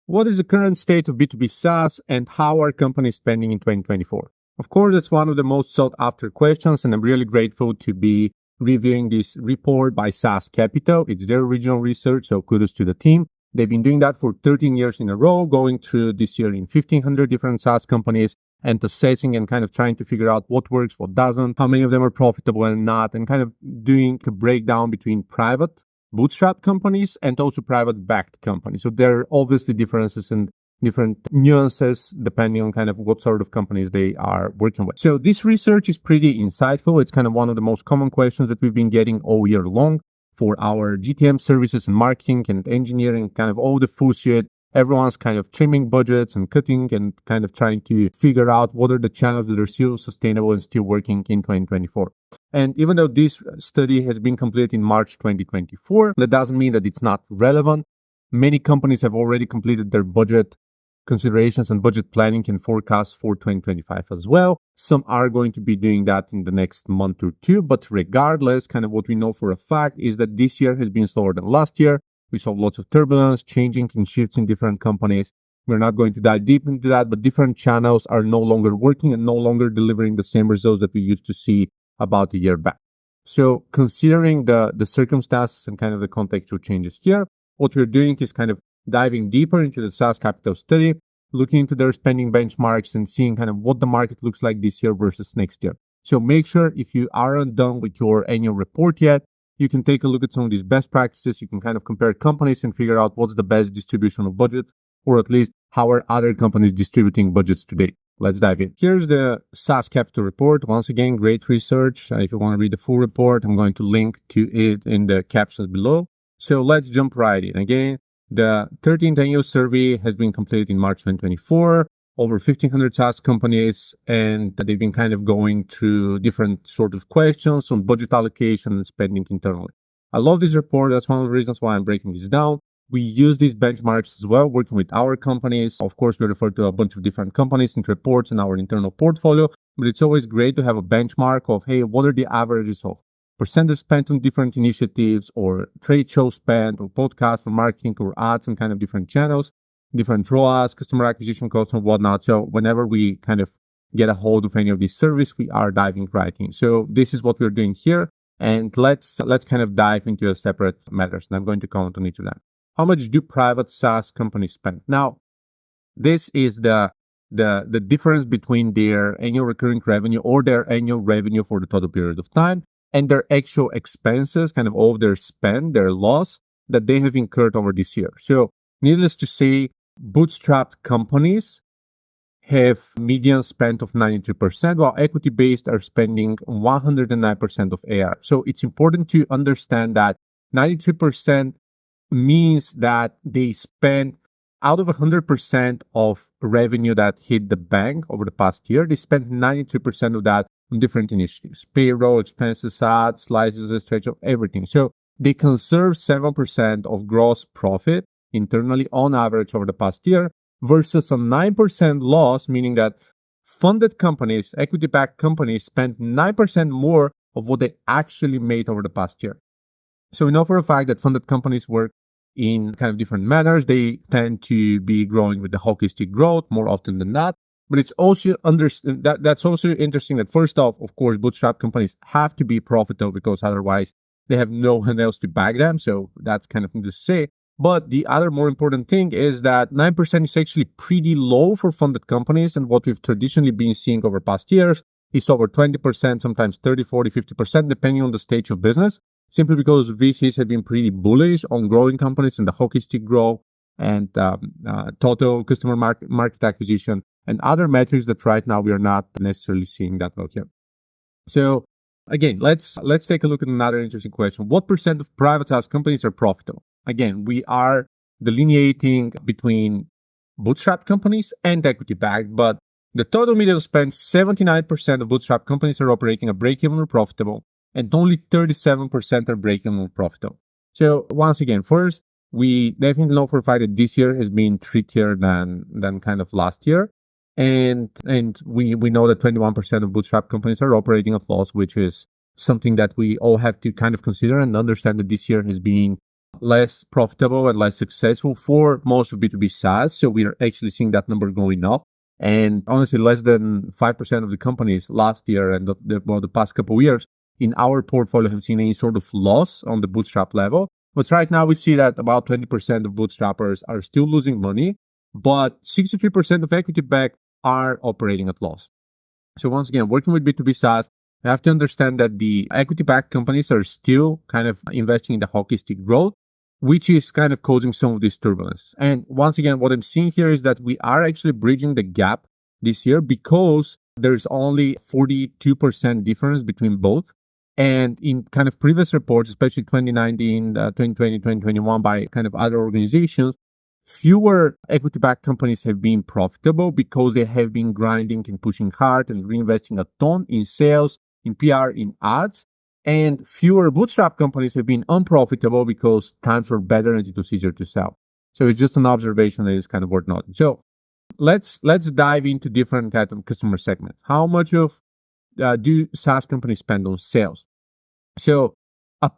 What is the current state of B2B SaaS and how are companies spending in 2024? Of course, it's one of the most sought after questions, and I'm really grateful to be reviewing this report by SaaS Capital. It's their original research, so kudos to the team. They've been doing that for 13 years in a row, going through this year in 1,500 different SaaS companies and assessing and kind of trying to figure out what works, what doesn't, how many of them are profitable and not, and kind of doing a breakdown between private bootstrap companies and also private backed companies. So there are obviously differences and different nuances depending on kind of what sort of companies they are working with. So this research is pretty insightful. It's kind of one of the most common questions that we've been getting all year long for our GTM services and marketing and engineering, kind of all the full shit. Everyone's kind of trimming budgets and cutting and kind of trying to figure out what are the channels that are still sustainable and still working in 2024. And even though this study has been completed in March 2024, that doesn't mean that it's not relevant. Many companies have already completed their budget considerations and budget planning and forecasts for 2025 as well. Some are going to be doing that in the next month or two, but regardless, kind of what we know for a fact is that this year has been slower than last year. We saw lots of turbulence, changing and shifts in different companies. We're not going to dive deep into that, but different channels are no longer working and no longer delivering the same results that we used to see about a year back. So considering the circumstances and kind of the contextual changes here, what we're doing is kind of diving deeper into the SaaS Capital study, looking into their spending benchmarks and seeing kind of what the market looks like this year versus next year. So make sure if you aren't done with your annual report yet, you can take a look at some of these best practices. You can kind of compare companies and figure out what's the best distribution of budget, or at least how are other companies distributing budgets today. Let's dive in. Here's the SaaS Capital report. Once again, great research. If you want to read the full report, I'm going to link to it in the captions below. So let's jump right in. Again, the 13th annual survey has been completed in March 2024. Over 1,500 SaaS companies, and they've been kind of going through different sort of questions on budget allocation and spending internally. I love this report. That's one of the reasons why I'm breaking this down. We use these benchmarks as well, working with our companies. Of course, we refer to a bunch of different companies and reports in our internal portfolio, but it's always great to have a benchmark of, hey, what are the averages of percentage spent on different initiatives or trade show spend or podcasts or marketing or ads and kind of different channels, different ROAS, customer acquisition costs and whatnot. So whenever we kind of get a hold of any of these service, we are diving right in. So this is what we're doing here. And let's kind of dive into a separate matters. And I'm going to comment on each of them. How much do private SaaS companies spend? Now, this is the difference between their annual recurring revenue or their annual revenue for the total period of time and their actual expenses, kind of all of their spend, their loss that they have incurred over this year. So needless to say, bootstrapped companies have median spend of 92%, while equity-based are spending 109% of AR. So it's important to understand that 92% means that they spend out of 100% of revenue that hit the bank over the past year, they spent 92% of that on different initiatives, payroll, expenses, ads, licenses, trade show, everything. So they conserve 7% of gross profit internally on average over the past year versus a 9% loss, meaning that funded companies, equity-backed companies spent 9% more of what they actually made over the past year. So we know for a fact that funded companies work in kind of different manners. They tend to be growing with the hockey stick growth more often than not. But it's also that's also interesting that first off, of course, bootstrap companies have to be profitable because otherwise they have no one else to back them. So that's kind of thing to say. But the other more important thing is that 9% is actually pretty low for funded companies. And what we've traditionally been seeing over past years is over 20%, sometimes 30, 40, 50%, depending on the stage of business, simply because VCs have been pretty bullish on growing companies and the hockey stick growth and total customer market acquisition and other metrics that right now we are not necessarily seeing that well here. So again, let's take a look at another interesting question. What percent of private SaaS companies are profitable? Again, we are delineating between bootstrap companies and equity-backed, but the total median spend, 79% of bootstrap companies are operating at break-even or profitable, and only 37% are break-even or profitable. So once again, first, we definitely know for a fact that this year has been trickier than kind of last year. And we know that 21% of bootstrap companies are operating at loss, which is something that we all have to kind of consider and understand that this year has been less profitable and less successful for most of B2B SaaS. So we are actually seeing that number going up. And honestly, less than 5% of the companies last year and the past couple of years in our portfolio have seen any sort of loss on the bootstrap level. But right now we see that about 20% of bootstrappers are still losing money, but 63% of equity backed are operating at loss. So once again, working with B2B SaaS, you have to understand that the equity-backed companies are still kind of investing in the hockey stick growth, which is kind of causing some of these turbulences. And once again, what I'm seeing here is that we are actually bridging the gap this year because there's only 42% difference between both. And in kind of previous reports, especially 2019, 2020, 2021 by kind of other organizations, fewer equity-backed companies have been profitable because they have been grinding and pushing hard and reinvesting a ton in sales, in PR, in ads. And fewer bootstrap companies have been unprofitable because times were better and it was easier to sell. So it's just an observation that is kind of worth noting. So let's dive into different kind of customer segments. How much of do SaaS companies spend on sales? So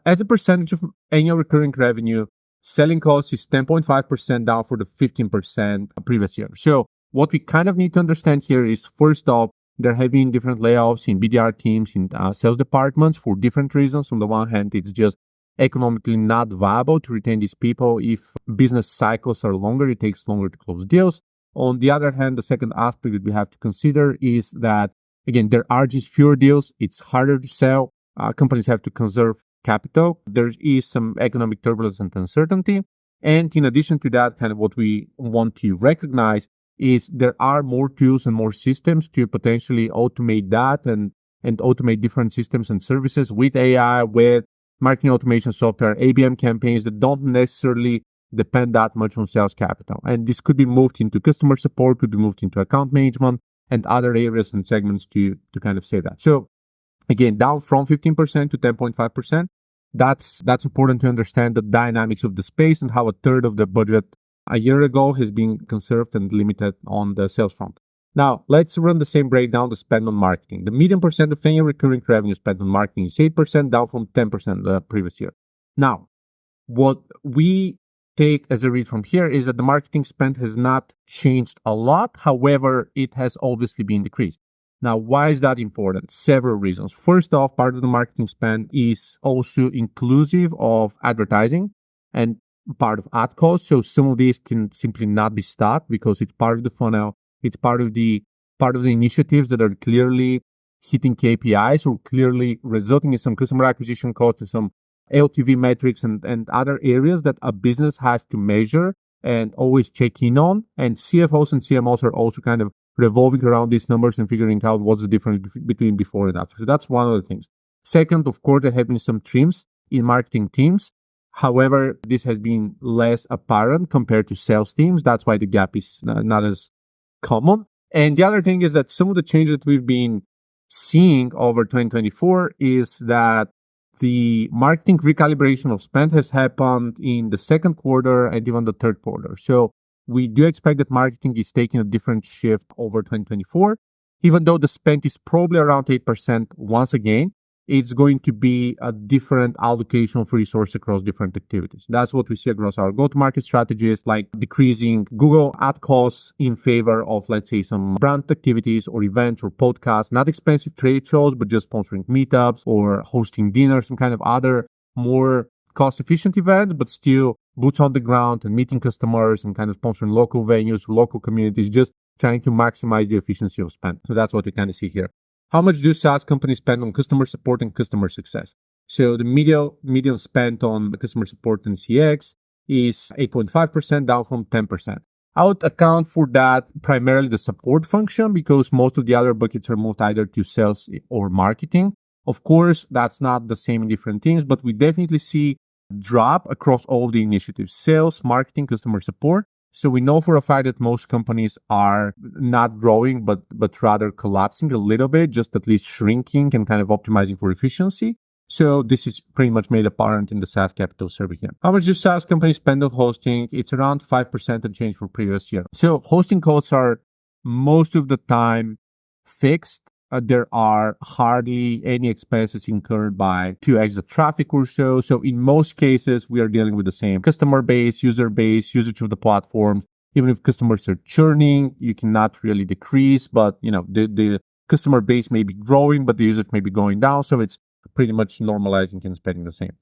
as a percentage of annual recurring revenue, selling cost is 10.5% down for the 15% previous year. So what we kind of need to understand here is, first off, there have been different layoffs in BDR teams, in sales departments for different reasons. On the one hand, it's just economically not viable to retain these people. If business cycles are longer, it takes longer to close deals. On the other hand, the second aspect that we have to consider is that, again, there are just fewer deals. It's harder to sell. Companies have to conserve capital. There is some economic turbulence and uncertainty. And in addition to that, kind of what we want to recognize is there are more tools and more systems to potentially automate that and automate different systems and services with AI, with marketing automation software, ABM campaigns that don't necessarily depend that much on sales capital. And this could be moved into customer support, could be moved into account management and other areas and segments to kind of say that. So again, down from 15% to 10.5%. That's important to understand the dynamics of the space and how a third of the budget a year ago has been conserved and limited on the sales front. Now, let's run the same breakdown, the spend on marketing. The median percent of annual recurring revenue spent on marketing is 8%, down from 10% the previous year. Now, what we take as a read from here is that the marketing spend has not changed a lot. However, it has obviously been decreased. Now, why is that important? Several reasons. First off, part of the marketing spend is also inclusive of advertising and part of ad costs. So some of these can simply not be stopped because it's part of the funnel. It's part of the initiatives that are clearly hitting KPIs or clearly resulting in some customer acquisition costs and some LTV metrics and other areas that a business has to measure and always check in on. And CFOs and CMOs are also kind of revolving around these numbers and figuring out what's the difference between before and after. So that's one of the things. Second, of course, there have been some trims in marketing teams. However, this has been less apparent compared to sales teams. That's why the gap is not as common. And the other thing is that some of the changes that we've been seeing over 2024 is that the marketing recalibration of spend has happened in the second quarter and even the third quarter. So we do expect that marketing is taking a different shift over 2024. Even though the spend is probably around 8% once again, it's going to be a different allocation of resource across different activities. That's what we see across our go-to-market strategies, like decreasing Google ad costs in favor of, let's say, some brand activities or events or podcasts, not expensive trade shows, but just sponsoring meetups or hosting dinners, some kind of other more cost-efficient events, but still boots on the ground and meeting customers and kind of sponsoring local venues, local communities, just trying to maximize the efficiency of spend. So that's what we kind of see here. How much do SaaS companies spend on customer support and customer success? So the median spend on customer support and CX is 8.5%, down from 10%. I would account for that primarily the support function because most of the other buckets are moved either to sales or marketing. Of course, that's not the same in different teams, but we definitely see drop across all the initiatives, sales, marketing, customer support. So we know for a fact that most companies are not growing, but rather collapsing a little bit, just at least shrinking and kind of optimizing for efficiency. So this is pretty much made apparent in the SaaS Capital survey here. How much do SaaS companies spend on hosting? It's around 5% and change from previous year. So hosting costs are most of the time fixed there are hardly any expenses incurred by 2x of traffic or so. So in most cases, we are dealing with the same customer base, usage of the platform. Even if customers are churning, you cannot really decrease, but the customer base may be growing, but the usage may be going down. So it's pretty much normalizing and spending the same.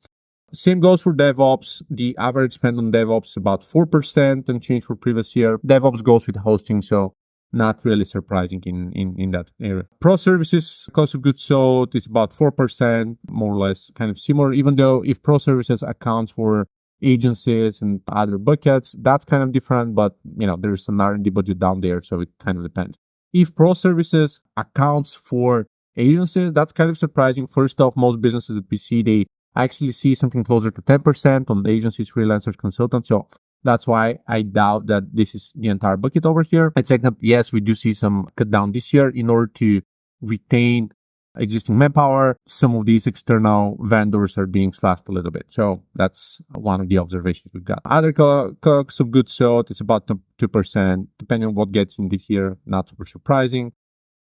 Same goes for DevOps. The average spend on DevOps is about 4% unchanged for previous year. DevOps goes with hosting, so not really surprising in that area. Pro services, cost of goods sold is about 4%, more or less kind of similar, even though if pro services accounts for agencies and other buckets, that's kind of different, but there's an R&D budget down there, so it kind of depends. If pro services accounts for agencies, that's kind of surprising. First off, most businesses that we see, they actually see something closer to 10% on agencies, freelancers, consultants. So that's why I doubt that this is the entire bucket over here. And second, yes, we do see some cut down this year in order to retain existing manpower. Some of these external vendors are being slashed a little bit. So that's one of the observations we've got. Other costs of goods sold, it's about 2%, depending on what gets in this year, not super surprising.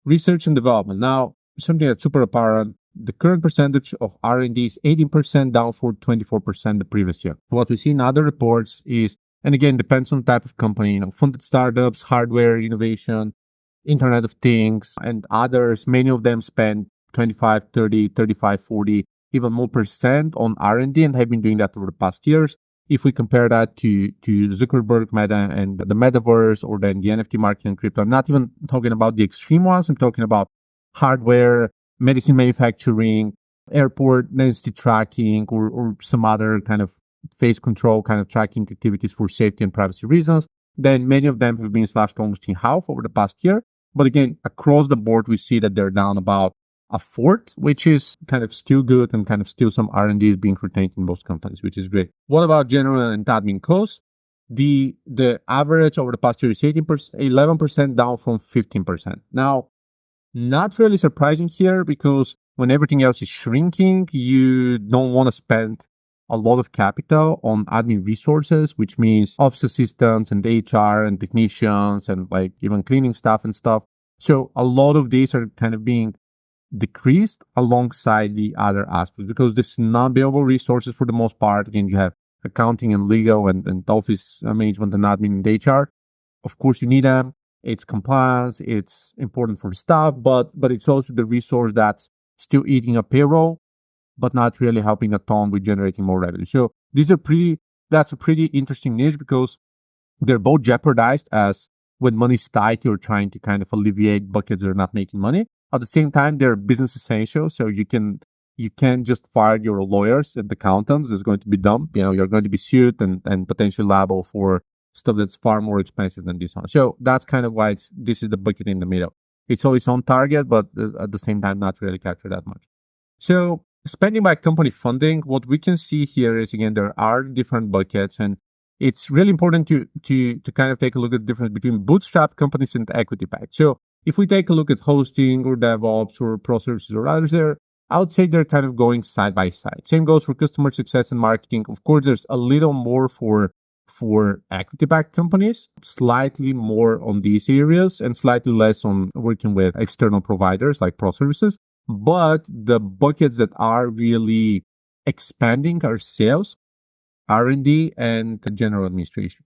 Research and development. Now, something that's super apparent, the current percentage of R&D is 18%, down from 24% the previous year. What we see in other reports is, and again, depends on the type of company, funded startups, hardware, innovation, Internet of Things, and others. Many of them spend 25, 30, 35, 40, even more percent on R&D and have been doing that over the past years. If we compare that to Zuckerberg, Meta, and the metaverse, or then the NFT market and crypto, I'm not even talking about the extreme ones. I'm talking about hardware, medicine manufacturing, airport density tracking, or some other kind of face control kind of tracking activities for safety and privacy reasons. Then many of them have been slashed almost in half over the past year. But again, across the board, we see that they're down about a fourth, which is kind of still good, and kind of still some R&D is being retained in most companies, which is great. What about general and admin costs? The average over the past year is 11% down from 15%. Now, not really surprising here, because when everything else is shrinking, you don't want to spend a lot of capital on admin resources, which means office assistants and HR and technicians and like even cleaning staff and stuff. So a lot of these are kind of being decreased alongside the other aspects, because this is non-billable resources for the most part. Again, you have accounting and legal and office management and admin and HR. Of course, you need them. It's compliance. It's important for the staff, but it's also the resource that's still eating a payroll, but not really helping a ton with generating more revenue. So that's a pretty interesting niche, because they're both jeopardized, as when money's tight, you're trying to kind of alleviate buckets that are not making money. At the same time, they're business essential. So you can't just fire your lawyers and accountants. It's going to be dumb. You're going to be sued and potentially liable for stuff that's far more expensive than this one. So that's kind of why this is the bucket in the middle. It's always on target, but at the same time, not really capture that much. So spending by company funding, what we can see here is, again, there are different buckets, and it's really important to kind of take a look at the difference between bootstrap companies and equity backed. So if we take a look at hosting or DevOps or pro services or others there, I would say they're kind of going side by side. Same goes for customer success and marketing. Of course, there's a little more for equity-backed companies, slightly more on these areas and slightly less on working with external providers like pro services. But the buckets that are really expanding are sales, R&D, and general administration.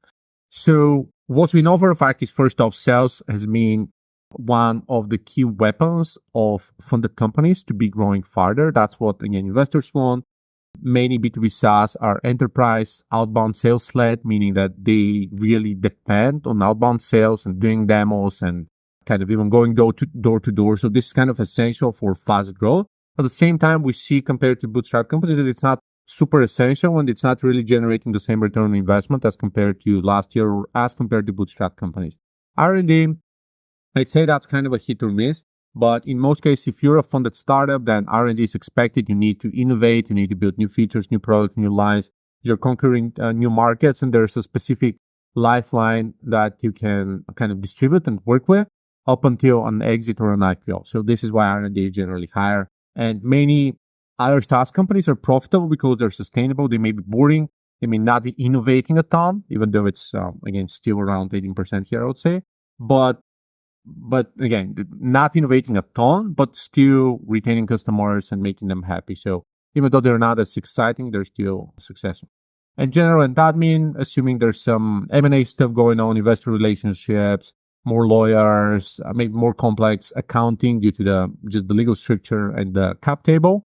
So what we know for a fact is, first off, sales has been one of the key weapons of funded companies to be growing farther. That's what, again, investors want. Many B2B SaaS are enterprise outbound sales led, meaning that they really depend on outbound sales and doing demos and kind of even going door to door. So this is kind of essential for fast growth. At the same time, we see, compared to bootstrap companies, that it's not super essential and it's not really generating the same return on investment as compared to last year or as compared to bootstrap companies. R&D, I'd say that's kind of a hit or miss. But in most cases, if you're a funded startup, then R&D is expected. You need to innovate. You need to build new features, new products, new lines. You're conquering new markets, and there's a specific lifeline that you can kind of distribute and work with up until an exit or an IPO. So this is why R&D is generally higher. And many other SaaS companies are profitable because they're sustainable. They may be boring. They may not be innovating a ton, even though it's, again, still around 18% here, I would say. But but again, not innovating a ton, but still retaining customers and making them happy. So even though they're not as exciting, they're still successful. And general and admin, assuming there's some M&A stuff going on, investor relationships, more lawyers, maybe more complex accounting due to just the legal structure and the cap table.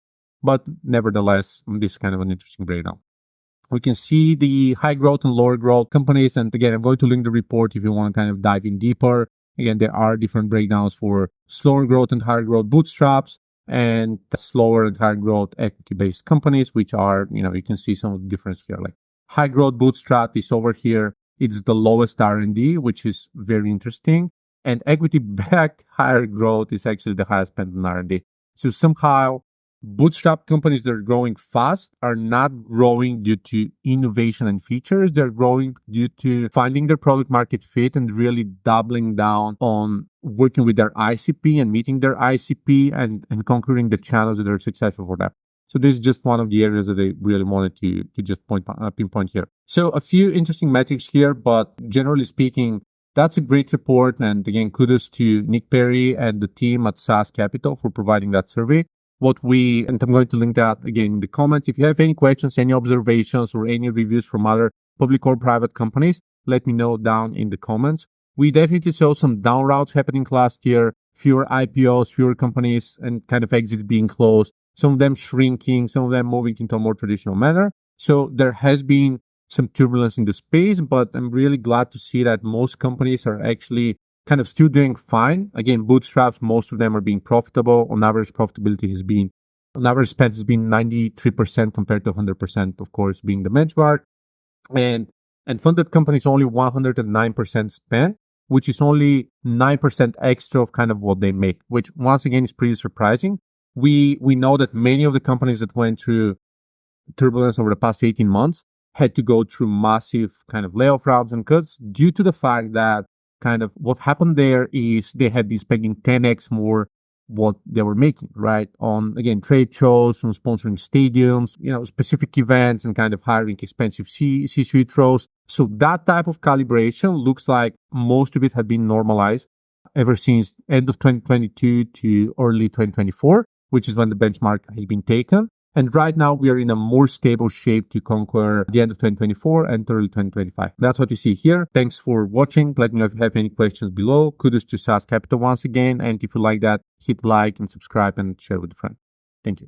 But nevertheless, this is kind of an interesting breakdown. We can see the high growth and lower growth companies. And again, I'm going to link the report if you want to kind of dive in deeper. Again, there are different breakdowns for slower growth and higher growth bootstraps and slower and higher growth equity-based companies, which are, you can see some of the difference here. Like high growth bootstrap is over here. It's the lowest R&D, which is very interesting. And equity-backed higher growth is actually the highest spend on R&D. So somehow, bootstrap companies that are growing fast are not growing due to innovation and features. They're growing due to finding their product market fit and really doubling down on working with their ICP and meeting their ICP and conquering the channels that are successful for them. So this is just one of the areas that I really wanted to just pinpoint here. So a few interesting metrics here, but generally speaking, that's a great report. And again, kudos to Nick Perry and the team at SaaS Capital for providing that survey. And I'm going to link that again in the comments. If you have any questions, any observations, or any reviews from other public or private companies, let me know down in the comments. We definitely saw some down routes happening last year, fewer IPOs, fewer companies, and kind of exits being closed, some of them shrinking, some of them moving into a more traditional manner. So there has been some turbulence in the space, but I'm really glad to see that most companies are actually kind of still doing fine. Again, bootstraps, most of them are being profitable. On average, on average spend has been 93% compared to 100%, of course, being the benchmark. And funded companies only 109% spend, which is only 9% extra of kind of what they make, which once again is pretty surprising. We know that many of the companies that went through turbulence over the past 18 months had to go through massive kind of layoff rounds and cuts due to the fact that kind of what happened there is they had been spending 10x more what they were making, right? On, again, trade shows, on sponsoring stadiums, specific events and kind of hiring expensive C-suite roles. So that type of calibration looks like most of it had been normalized ever since end of 2022 to early 2024, which is when the benchmark has been taken. And right now we are in a more stable shape to conquer the end of 2024 and early 2025. That's what you see here. Thanks for watching. Let me know if you have any questions below. Kudos to SaaS Capital once again. And if you like that, hit like and subscribe and share with a friend.